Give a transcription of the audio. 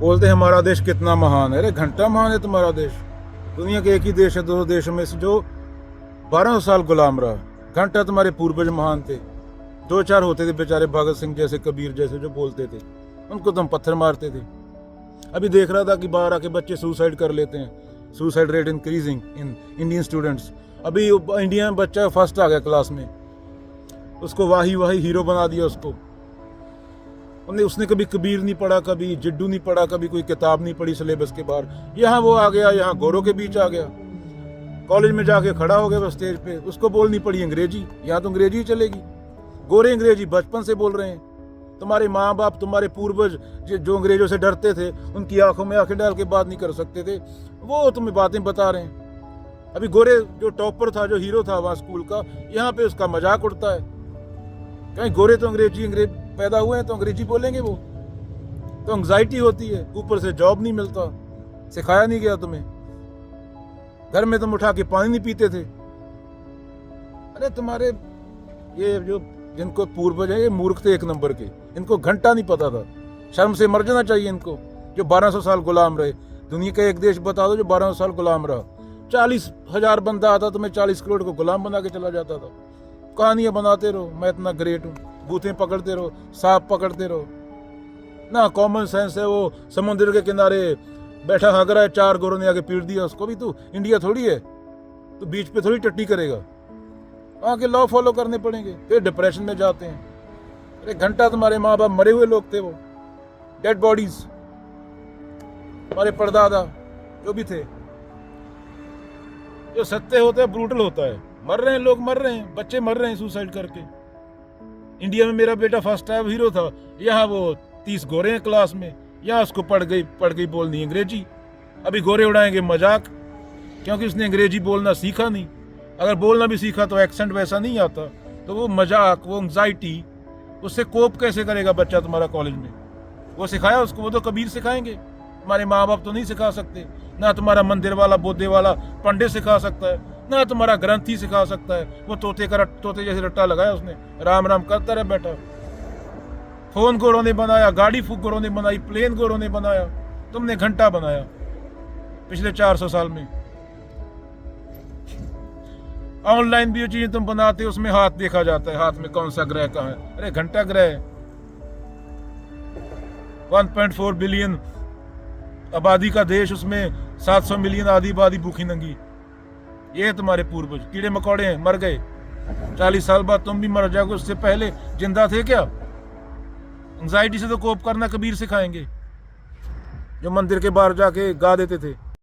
बोलते हैं हमारा देश कितना महान है। अरे घंटा महान है तुम्हारा देश। दुनिया के एक ही देश है, दो देशों में से जो 1200 साल गुलाम रहा। घंटा तुम्हारे पूर्वज महान थे। 2-4 होते थे बेचारे, भगत सिंह जैसे, कबीर जैसे, जो बोलते थे, उनको तुम पत्थर मारते थे। अभी देख रहा था कि बाहर आके बच्चे सुसाइड कर लेते हैं। Suicide rate increasing in Indian students. अभी इंडिया में बच्चा फर्स्ट आ गया क्लास में, उसको वाही हीरो बना दिया उसको। उसने कभी कबीर नहीं पढ़ा, कभी जिड्डू नहीं पढ़ा, कभी कोई किताब नहीं पढ़ी सिलेबस के बाहर। यहाँ वो आ गया, यहाँ गोरों के बीच आ गया, कॉलेज में जाके खड़ा हो गया बस स्टेज पे। उसको बोलनी पड़ी अंग्रेजी, यहाँ तो अंग्रेजी ही चलेगी। गोरे अंग्रेजी बचपन से बोल रहे हैं। तुम्हारे माँ बाप, तुम्हारे पूर्वज जो अंग्रेजों से डरते थे, उनकी आंखों में आंखें डाल के बात नहीं कर सकते थे, वो तुम्हें बातें बता रहे हैं। अभी गोरे जो टॉपर था, जो हीरो था वहाँ स्कूल का, यहाँ पे उसका मजाक उड़ता है। कहीं गोरे तो अंग्रेज पैदा हुए हैं तो अंग्रेजी बोलेंगे वो। तो एंग्जाइटी होती है, ऊपर से जॉब नहीं मिलता, सिखाया नहीं गया तुम्हें। घर में तुम उठा के पानी नहीं पीते थे। अरे तुम्हारे ये जो जिनको पूर्वज है, ये मूर्ख थे एक नंबर के। इनको घंटा नहीं पता था। शर्म से मर जाना चाहिए इनको, जो 1200 साल गुलाम रहे। दुनिया का एक देश बता दो जो 1200 साल गुलाम रहा। 40,000 बंदा आता तो मैं 40 करोड़ को गुलाम बना के चला जाता था। कहानियां बनाते रहो, मैं इतना ग्रेट हूँ, बूथे पकड़ते रहो, सांप पकड़ते रहो ना। कॉमन सेंस है। वो समुद्र के किनारे बैठा हग रहा है, 4 गोरों ने आके पीट दिया उसको। भी तू इंडिया थोड़ी है, तू बीच पे थोड़ी टट्टी करेगा। वहाँ के लॉ फॉलो करने पड़ेंगे, फिर डिप्रेशन में जाते हैं। अरे घंटा तुम्हारे माँ बाप मरे हुए लोग थे, वो डेड बॉडीज। हमारे परदादा जो भी थे। जो सत्य होता है ब्रूटल होता है। मर रहे हैं लोग, मर रहे हैं, बच्चे मर रहे हैं सुसाइड करके। इंडिया में मेरा बेटा फर्स्ट टाइम हीरो था, यहाँ वो 30 गोरे हैं क्लास में, यहाँ उसको पढ़ गई बोलनी अंग्रेजी। अभी गोरे उड़ाएंगे मजाक, क्योंकि उसने अंग्रेजी बोलना सीखा नहीं। अगर बोलना भी सीखा तो एक्सेंट वैसा नहीं आता। तो वो मजाक, वो एंग्जाइटी, उससे कोप कैसे करेगा बच्चा तुम्हारा कॉलेज में? वो सिखाया उसको? वो तो कबीर सिखाएंगे। तुम्हारे माँ बाप तो नहीं सिखा सकते। ना तुम्हारा मंदिर वाला, बोधे वाला पंडित सिखा सकता है, ना तुम्हारा ग्रंथी सिखा सकता है। वो तोते जैसे रट्टा लगाया उसने, राम राम करता रहा बैठा। फोन गोरों ने बनाया, गाड़ी गोरों ने बनाई, प्लेन गोरों ने बनाया, तुमने घंटा बनाया पिछले 400 साल में। ऑनलाइन भी जो चीजें तुम बनाते हो उसमें हाथ देखा जाता है, हाथ में कौन सा ग्रह कहाँ है। अरे घंटा ग्रह है। 1.4 बिलियन आबादी का देश, उसमें 700 मिलियन आबादी भूखी नंगी। ये है तुम्हारे पूर्वज। कीड़े मकोड़े हैं, मर गए। 40 साल बाद तुम भी मर जाओगे, उससे पहले जिंदा थे क्या? एंग्जाइटी से तो कोप करना कबीर सिखाएंगे, जो मंदिर के बाहर जाके गा देते थे।